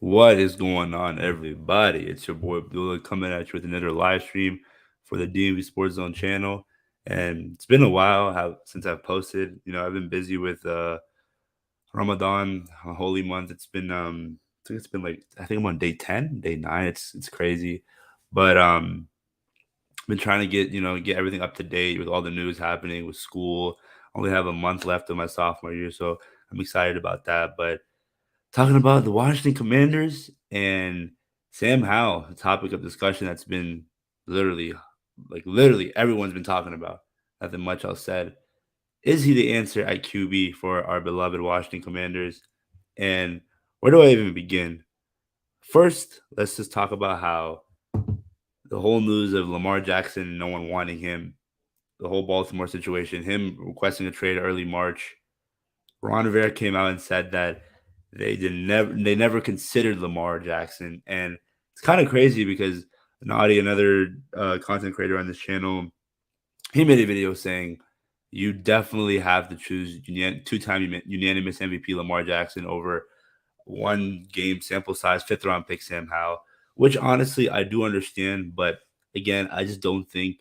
What is going on, everybody? It's your boy Abdullah coming at you with another live stream for the DMV Sports Zone channel. And it's been a while since I've posted. I've been busy with Ramadan, a holy month. I think it's been like I think I'm on day 10, day 9. It's crazy. But been trying to get everything up to date with all the news happening with school. Only have a month left of my sophomore year, so I'm excited about that. But talking about the Washington Commanders and Sam Howell, a topic of discussion that's been literally, literally everyone's been talking about. Nothing much else said. Is he the answer at QB for our beloved Washington Commanders? And where do I even begin? First, let's just talk about how the whole news of Lamar Jackson, no one wanting him, the whole Baltimore situation, him requesting a trade early March. Ron Rivera came out and said that they never considered Lamar Jackson, and it's kind of crazy because Naughty, another content creator on this channel, he made a video saying you definitely have to choose two-time unanimous MVP Lamar Jackson over one game sample size fifth round pick Sam Howell, which honestly I do understand, but again I just don't think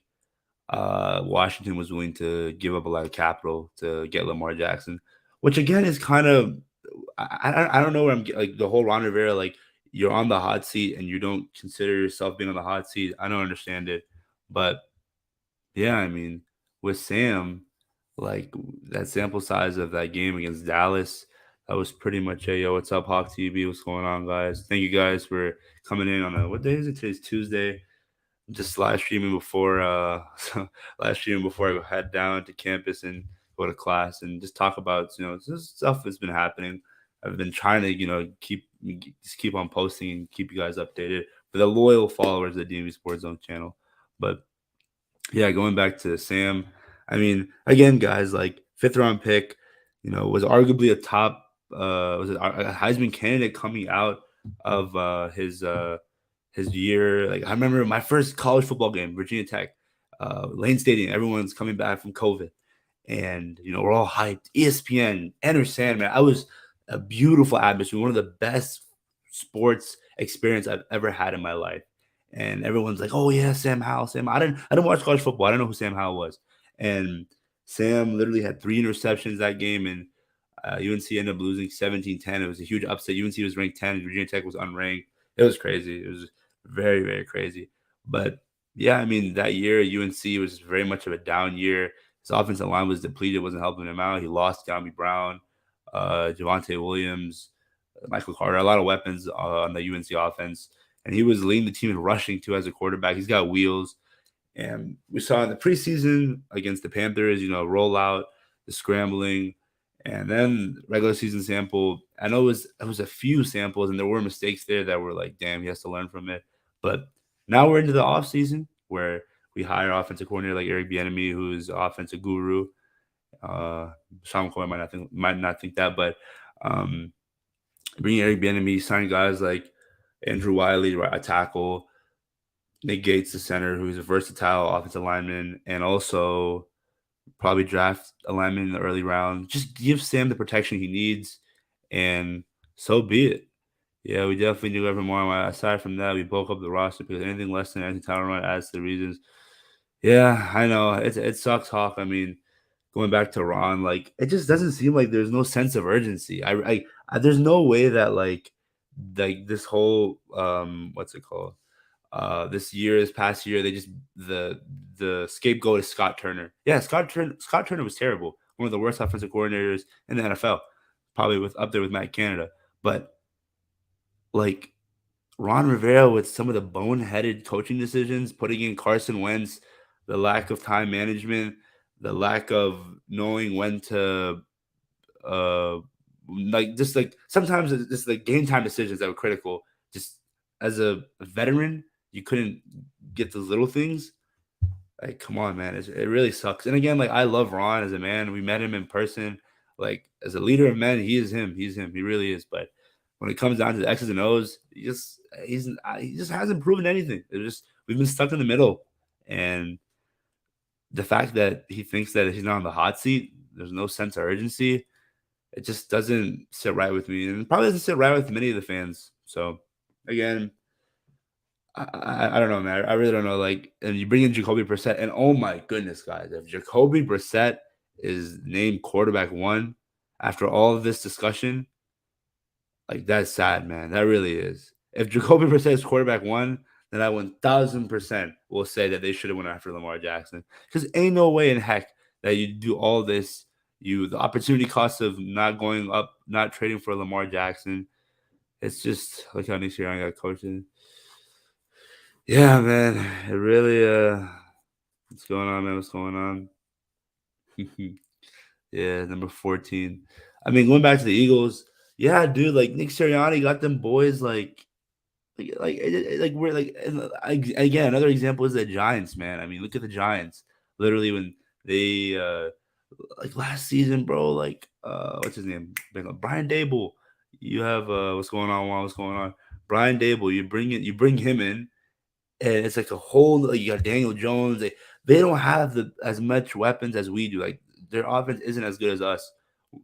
Washington was willing to give up a lot of capital to get Lamar Jackson, which again is kind of I don't know where like the whole Ron Rivera, like you're on the hot seat and you don't consider yourself being on the hot seat. I don't understand it, but yeah, I mean with Sam, like that sample size of that game against Dallas, that was pretty much a yo. What's up, Hawk TV? What's going on, guys? Thank you guys for coming in on a what day is it? Today's Tuesday. Just live streaming before live streaming before I head down to campus and go to class and just talk about just stuff that's been happening. I've been trying to keep on posting and keep you guys updated for the loyal followers of the DMV Sports Zone channel. But yeah, going back to Sam, I mean, again, guys, like fifth round pick, was arguably a top was it a Heisman candidate coming out of his year. Like I remember my first college football game, Virginia Tech, Lane Stadium. Everyone's coming back from COVID, and we're all hyped. ESPN, Enter Sandman. I was a beautiful atmosphere, one of the best sports experience I've ever had in my life. And everyone's like, "Oh yeah, Sam Howell, Sam." I didn't watch college football. I didn't know who Sam Howell was, and Sam literally had 3 interceptions that game, and UNC ended up losing 17-10. It was a huge upset. UNC was ranked 10. Virginia Tech was unranked. It was crazy. It was very, very crazy. But yeah, I mean, that year UNC was very much of a down year. His offensive line was depleted, wasn't helping him out. He lost De'Ami Brown, Javonte Williams, Michael Carter, a lot of weapons on the UNC offense. And he was leading the team in rushing too as a quarterback. He's got wheels. And we saw in the preseason against the Panthers, rollout, the scrambling, and then regular season sample. I know it was a few samples, and there were mistakes there that were like, damn, he has to learn from it. But now we're into the off season where we hire offensive coordinator like Eric Bieniemy, who's offensive guru. Uh, Sean McCoy might not think that, but um, bringing Eric Bieniemy, signing guys like Andrew Wiley, right, a tackle, Nick Gates, the center, who's a versatile offensive lineman, and also probably draft a lineman in the early round. Just give Sam the protection he needs, and so be it. Yeah, we definitely need Evan more. Aside from that, we bulk up the roster because anything less than Anthony Tyler adds to the reasons. Yeah, I know it sucks, Hawk. I mean, going back to Ron, like it just doesn't seem like there's no sense of urgency. There's no way that like this whole what's it called this past year, they just the scapegoat is Scott Turner. Yeah, Scott Turner was terrible. One of the worst offensive coordinators in the NFL, probably with up there with Matt Canada. But like Ron Rivera with some of the boneheaded coaching decisions, putting in Carson Wentz, the lack of time management, the lack of knowing when to uh like sometimes it's just like game time decisions that were critical. Just as a veteran, you couldn't get those little things. Like, come on, man, it really sucks. And again, like I love Ron as a man. We met him in person. Like as a leader of men, he is him. He's him. He really is. But when it comes down to the X's and O's, he just hasn't proven anything. It's just we've been stuck in the middle, and the fact that he thinks that he's not on the hot seat, there's no sense of urgency. It just doesn't sit right with me, and probably doesn't sit right with many of the fans. So again, I don't know, man. I really don't know. Like, and you bring in Jacoby Brissett, and oh my goodness, guys, if Jacoby Brissett is named quarterback one after all of this discussion, like that's sad, man. That really is. If Jacoby Brissett is quarterback one, then I 1000% will say that they should have went after Lamar Jackson. Because ain't no way in heck that you do all this. The opportunity cost of not going up, not trading for Lamar Jackson. It's just like how next year I got coaching. Yeah, man. It really what's going on, man? What's going on? Yeah, number 14. I mean, going back to the Eagles, yeah, dude, like Nick Sirianni got them boys like we're like and, again, another example is the Giants, man. I mean, look at the Giants. Literally when they like last season, bro, like what's his name? Brian Dable. You have what's going on, Juan? What's going on? Brian Dable, you bring him in, and it's like a whole like you got Daniel Jones. They don't have as much weapons as we do. Like their offense isn't as good as us.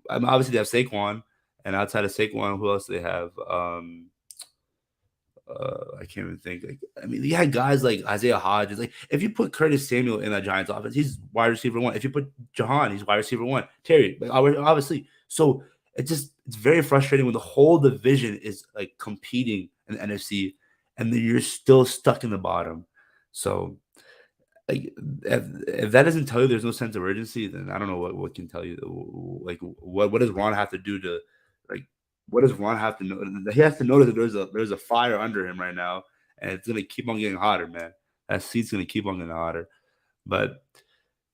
I mean, obviously they have Saquon, and outside of Saquon, who else do they have? I can't even think. Like, I mean, you had guys like Isaiah Hodgins. Like, if you put Curtis Samuel in that Giants offense, he's wide receiver one. If you put Jahan, he's wide receiver one. Terry, like, obviously. So it's very frustrating when the whole division is like competing in the NFC, and then you're still stuck in the bottom. So like if that doesn't tell you there's no sense of urgency, then I don't know what can tell you. Like what does Ron have to do to like what does Ron have to know? He has to know that there's a fire under him right now, and it's gonna keep on getting hotter, man. That seat's gonna keep on getting hotter. But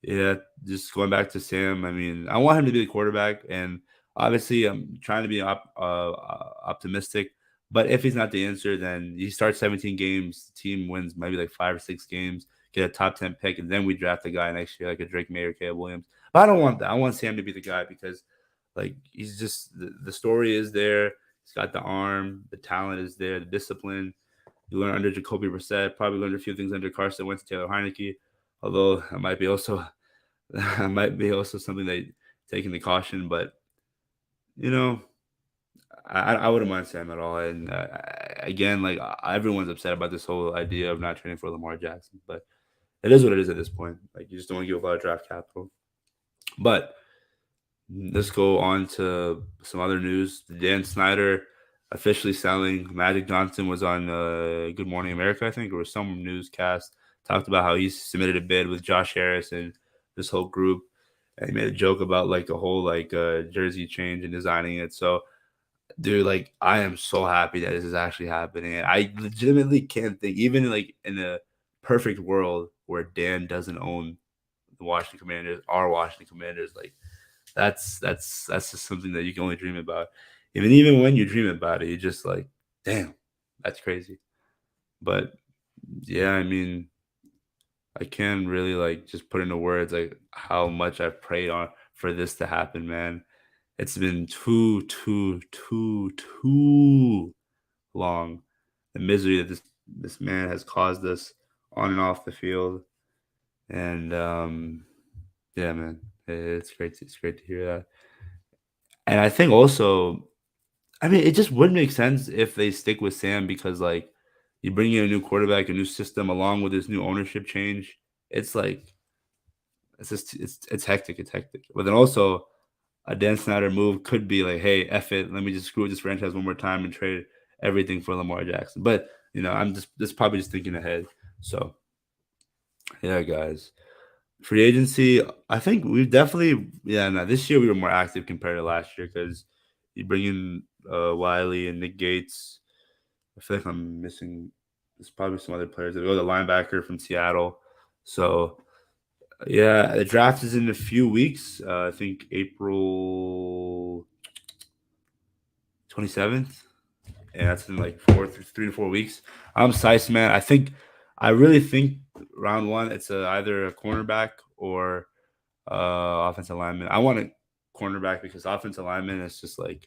yeah, just going back to Sam. I mean, I want him to be the quarterback, and obviously, I'm trying to be optimistic. But if he's not the answer, then he starts 17 games. The team wins maybe like 5 or 6 games, get a top 10 pick, and then we draft a guy next year like a Drake May or Caleb Williams. But I don't want that. I want Sam to be the guy because, like, he's just the story is there. He's got the arm, the talent is there, the discipline. You learn under Jacoby Brissett. Probably learned a few things under Carson Wentz, Taylor Heineke. Although it might be also might be also something that taking the caution, but you know, I wouldn't mind Sam at all. And again, like everyone's upset about this whole idea of not trading for Lamar Jackson, but it is what it is at this point. Like you just don't want to give a lot of draft capital. But let's go on to some other news. Dan Snyder officially selling. Magic Johnson was on Good Morning America, I think, or some newscast talked about how he submitted a bid with Josh Harris and this whole group, and he made a joke about like a whole like jersey change and designing it. So, dude, like I am so happy that this is actually happening. And I legitimately can't think, even like in a perfect world where Dan doesn't own the Washington Commanders, our Washington Commanders, like that's just something that you can only dream about. Even when you dream about it, you're just like, damn, that's crazy. But yeah, I mean, I can really like just put into words like how much I've prayed on for this to happen, man. It's been too long. The misery that this man has caused us on and off the field. And yeah, man, it's great to hear that. And I think also, I mean, it just would make sense if they stick with Sam because like you bring in a new quarterback, a new system, along with this new ownership change. It's like it's hectic, it's hectic. But then also a Dan Snyder move could be like, hey, F it, let me just screw with this franchise one more time and trade everything for Lamar Jackson. But I'm just probably just thinking ahead. So yeah, guys. Free agency, I think we've definitely no, this year we were more active compared to last year because you bring in Wiley and Nick Gates. I feel like I'm missing. There's probably some other players. There go the linebacker from Seattle. So yeah, the draft is in a few weeks. I think April 27th, and that's in like 3 to 4 weeks. I'm psyched, man. I really think round one it's either a cornerback or offensive lineman. I want a cornerback because offensive lineman is just like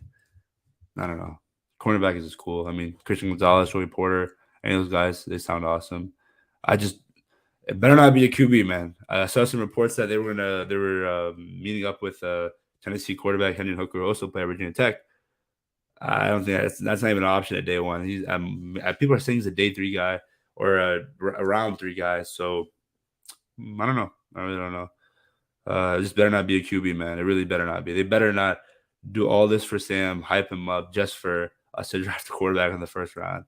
I don't know. Cornerback is just cool. I mean, Christian Gonzalez, Joey Porter, any of those guys, they sound awesome. It better not be a QB, man. I saw some reports that they were meeting up with Tennessee quarterback Hendon Hooker also play at Virginia Tech. I don't think that's not even an option at day one. People are saying he's a day three guy or a round three guy. So I don't know. I really don't know. It just better not be a QB, man. It really better not be. They better not do all this for Sam, hype him up just for us to draft a quarterback in the first round.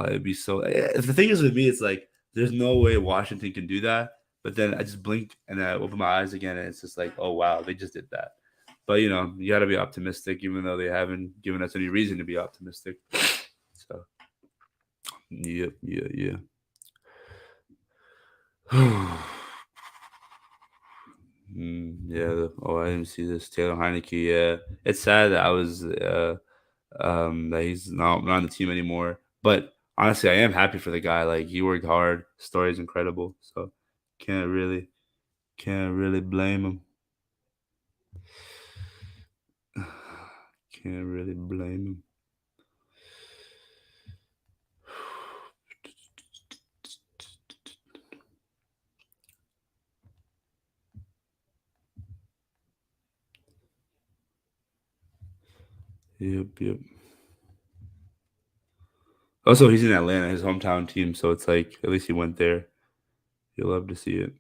It'd be so. The thing is with me, it's like there's no way Washington can do that. But then I just blink and I open my eyes again, and it's just like, oh wow, they just did that. But you got to be optimistic, even though they haven't given us any reason to be optimistic. So, yeah. Yeah. Oh, I didn't see this. Taylor Heineke. Yeah, it's sad that I was that he's not on the team anymore. But honestly, I am happy for the guy. Like he worked hard. Story is incredible. So can't really can't really blame him. Can't really blame him. Yep. Also, he's in Atlanta, his hometown team, so it's like at least he went there. You'll love to see it.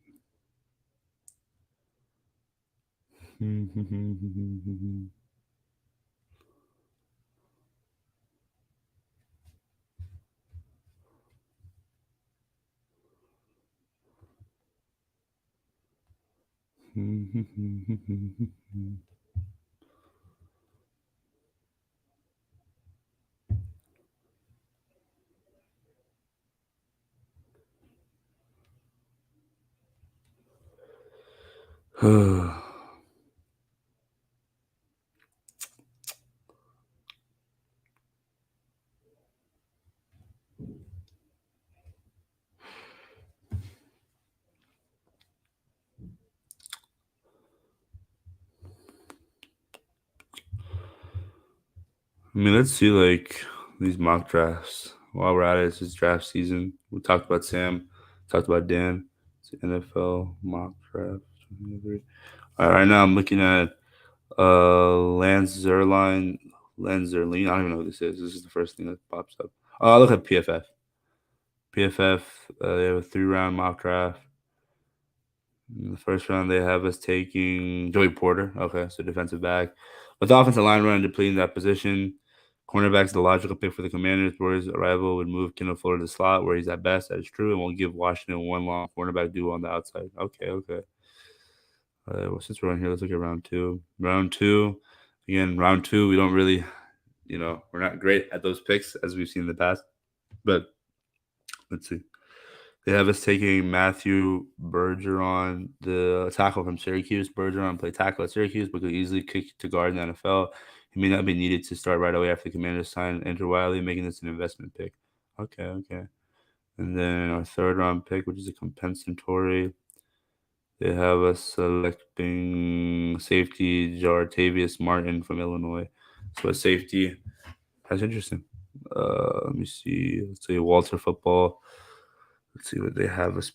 I mean, let's see like these mock drafts. While we're at it, it's just draft season. We talked about Sam, talked about Dan. It's NFL mock draft. All right, right now I'm looking at Lance Zerline, Lance Zerline. I don't even know who this is. This is the first thing that pops up. Oh, I look at PFF. PFF. They have a 3-round mock draft. In the first round, they have us taking Joey Porter. Okay, so defensive back. With the offensive line running depleting that position, cornerback's the logical pick for the Commanders. Porter's arrival would move Kendall Fuller to the slot where he's at best. That is true, and won't give Washington one long cornerback duo on the outside. Okay. Well, since we're on here, let's look at round two. Round two, we don't really, we're not great at those picks as we've seen in the past. But let's see. They have us taking Matthew Bergeron, the tackle from Syracuse. Bergeron played tackle at Syracuse, but could easily kick to guard in the NFL. He may not be needed to start right away after the Commanders sign Andrew Wiley, making this an investment pick. Okay. And then our third round pick, which is a compensatory, they have us selecting safety Jartavius Martin from Illinois. So a safety. That's interesting. Let me see. Let's say Walter Football. Let's see what they have us.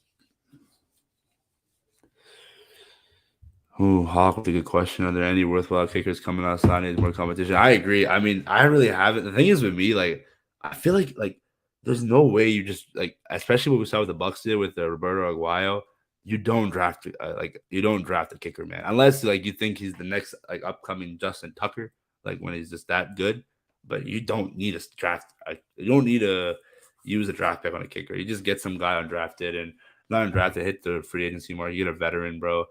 Ooh, Hawk with a good question. Are there any worthwhile kickers coming outside? Needs more competition. I agree. I mean, I really haven't. The thing is with me, like, I feel like there's no way you just like, especially what we saw with the Bucks did with Roberto Aguayo. You don't draft a kicker, man, unless like you think he's the next like upcoming Justin Tucker, like when he's just that good. But you don't need a draft. You don't need to use a draft pick on a kicker. You just get some guy undrafted and not undrafted, hit the free agency mark. You get a veteran, bro.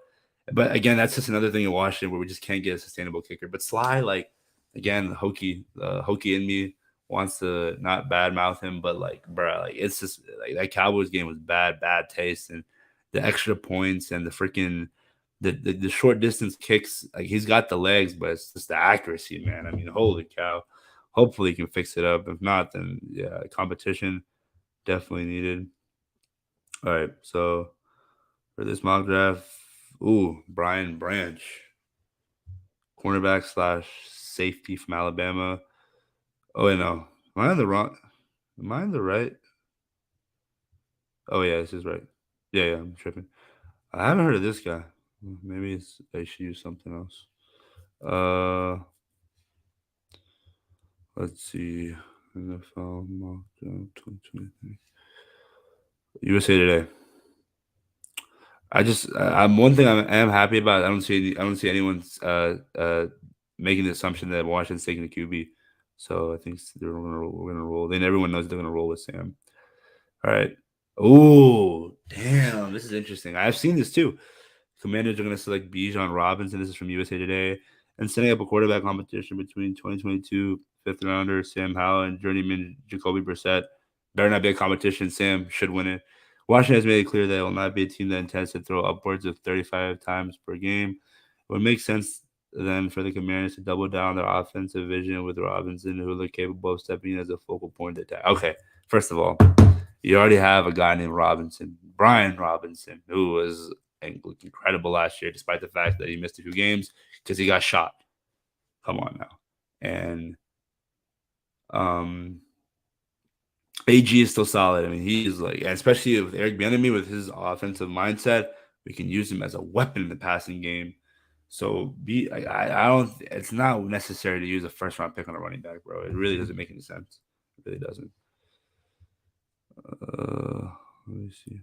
But again, that's just another thing in Washington where we just can't get a sustainable kicker. But Sly, like again, the Hokie in me wants to not badmouth him, but like, bro, like it's just like that Cowboys game was bad taste, and the extra points and the freaking the short distance kicks. Like he's got the legs, but it's just the accuracy, man. I mean, holy cow! Hopefully, he can fix it up. If not, then yeah, competition definitely needed. All right, so for this mock draft, ooh, Brian Branch, cornerback slash safety from Alabama. Oh wait, no, am I on the wrong? Am I on the right? Oh yeah, this is right. Yeah, I'm tripping. I haven't heard of this guy. Maybe I should use something else. Uh, let's see. NFL mock draft 2023. USA Today. I'm one thing I am happy about. I don't see anyone's making the assumption that Washington's taking the QB. So I think we're gonna roll. Then everyone knows they're gonna roll with Sam. All right. Oh, damn! This is interesting. I've seen this too. Commanders are going to select Bijan Robinson. This is from USA Today, and setting up a quarterback competition between 2022 fifth rounder Sam Howell and journeyman Jacoby Brissett. Better not be a competition. Sam should win it. Washington has made it clear that it will not be a team that intends to throw upwards of 35 times per game. It would make sense then for the Commanders to double down their offensive vision with Robinson, who look capable of stepping in as a focal point attack. Okay, first of all, you already have a guy named Robinson, Brian Robinson, who was looked incredible last year, despite the fact that he missed a few games because he got shot. Come on now, and um, AG is still solid. I mean, he's like, especially with Eric Bieniemy with his offensive mindset, we can use him as a weapon in the passing game. So I don't. It's not necessary to use a first round pick on a running back, bro. It really doesn't make any sense. It really doesn't. Let me see.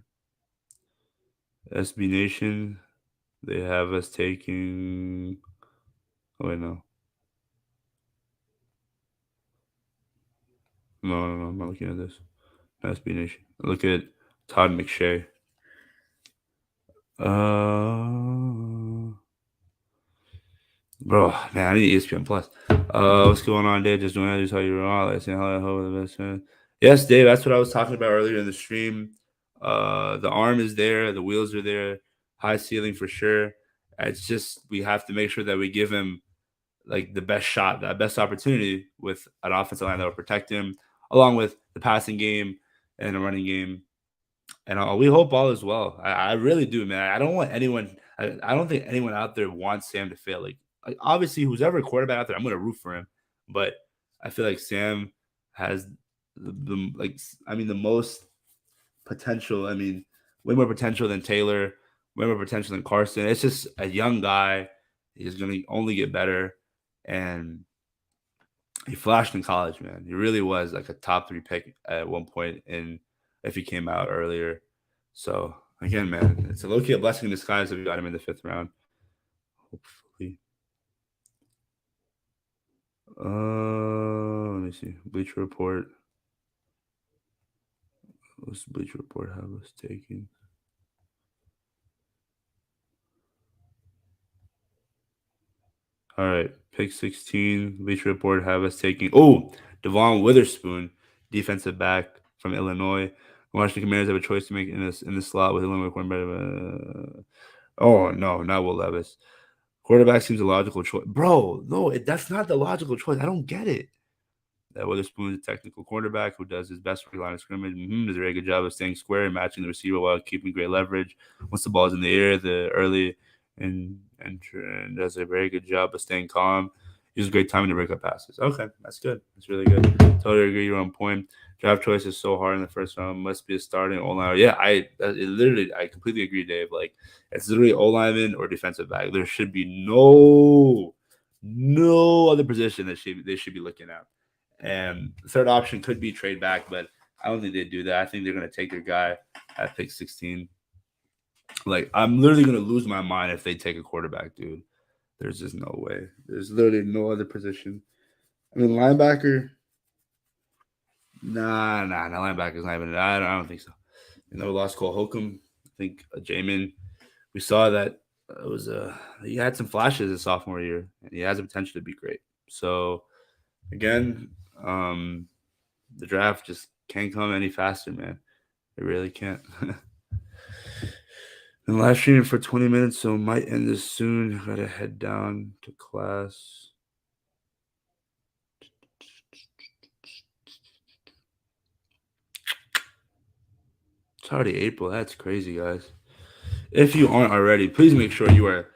SB Nation, they have us taking. Oh wait, no. No, I'm not looking at this. SB Nation. Look at Todd McShay. Bro, man, I need ESPN Plus. What's going on, Dave? Just doing that. Just how you're on. Like saying hello, the best fan. Yes, Dave. That's what I was talking about earlier in the stream. The arm is there. The wheels are there. High ceiling for sure. It's just we have to make sure that we give him like the best shot, that best opportunity with an offensive line that will protect him, along with the passing game and the running game. And we hope all is well. I really do, man. I don't want anyone. I don't think anyone out there wants Sam to fail. Like obviously, who's ever a quarterback out there, I'm going to root for him. But I feel like Sam has the like. I mean, the most potential. I mean, way more potential than Taylor. Way more potential than Carson. It's just a young guy. He's going to only get better, and he flashed in college, man. He really was like a top 3 pick at one point in if he came out earlier. So again, man, it's a low key a blessing in disguise that we got him in the 5th round. Hopefully. Let me see. Bleacher Report. What's Bleacher Report have us taking? All right, pick 16. Bleacher Report have us taking. Oh, Devon Witherspoon, defensive back from Illinois. Washington Commanders have a choice to make in this slot with Illinois quarterback. Oh no, not Will Levis. Quarterback seems a logical choice, bro. No, that's not the logical choice. I don't get it. That Witherspoon is a technical quarterback who does his best for the line of scrimmage. Does a very good job of staying square and matching the receiver while keeping great leverage. Once the ball's in the air, the early and does a very good job of staying calm. Uses great timing to break up passes. Okay, that's good. That's really good. Totally agree. You're on point. Draft choice is so hard in the first round. Must be a starting O line. Yeah, I completely agree, Dave. Like it's literally O lineman or defensive back. There should be no other position that they should be looking at. And the third option could be trade back, but I don't think they do that. I think they're going to take their guy at pick 16. Like, I'm literally going to lose my mind if they take a quarterback, dude. There's just no way. There's literally no other position. I mean, linebacker. Nah. Linebacker's not even. I don't think so. We lost Cole Holcomb. I think Jamin. We saw that it was he had some flashes his sophomore year, and he has the potential to be great. So again, the draft just can't come any faster, man. It really can't. And live streaming for 20 minutes, so might end this soon. Gotta head down to class. It's already April. That's crazy, guys. If you aren't already, please make sure you are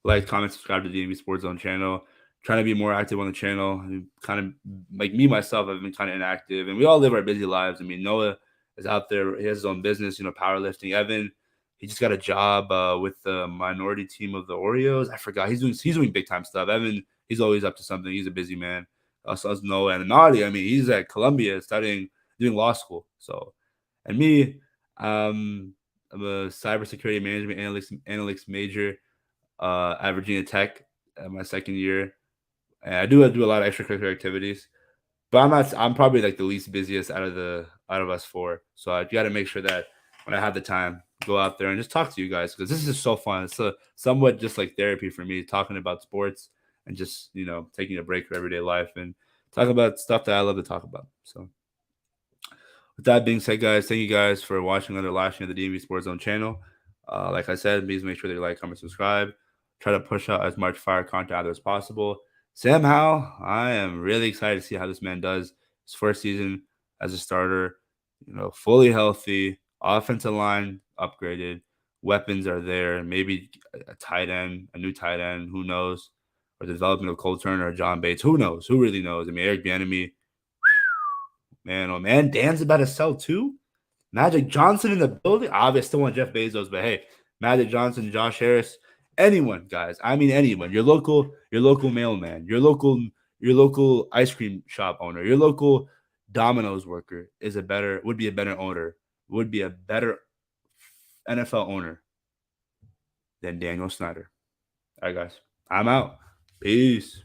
like, comment, subscribe to the DMVSportsZone channel. Trying to be more active on the channel. Kind of like me myself, I've been kind of inactive, and we all live our busy lives. I mean, Noah is out there; he has his own business, powerlifting. Evan, he just got a job with the minority team of the Oreos. I forgot he's doing big time stuff. Evan he's always up to something. He's a busy man. Us know, and Naughty, I mean, he's at Columbia studying, doing law school. So, and me, I'm a cybersecurity management analytics major at Virginia Tech at my second year. And I do a lot of extracurricular activities. But I'm probably like the least busiest out of us four. So I got to make sure that when I have the time, go out there and just talk to you guys because this is so fun. It's somewhat just like therapy for me, talking about sports and just taking a break from everyday life and talk about stuff that I love to talk about. So with that being said, guys, thank you guys for watching another live stream of the DMV Sports Zone channel. Like I said, please make sure that you like, comment, subscribe. Try to push out as much fire content out there as possible. Sam Howell, I am really excited to see how this man does his first season as a starter. Fully healthy, offensive line upgraded, weapons are there. Maybe a tight end, a new tight end, who knows? Or the development of Cole Turner or John Bates, who knows? Who really knows? I mean, Eric Bieniemy, man, oh man, Dan's about to sell too. Magic Johnson in the building. Obviously, still want Jeff Bezos, but hey, Magic Johnson, Josh Harris, anyone, guys. I mean, anyone. Your local mailman, your local ice cream shop owner, your local Domino's worker would be a better owner, would be a better NFL owner than Daniel Snyder. All right, guys. I'm out. Peace.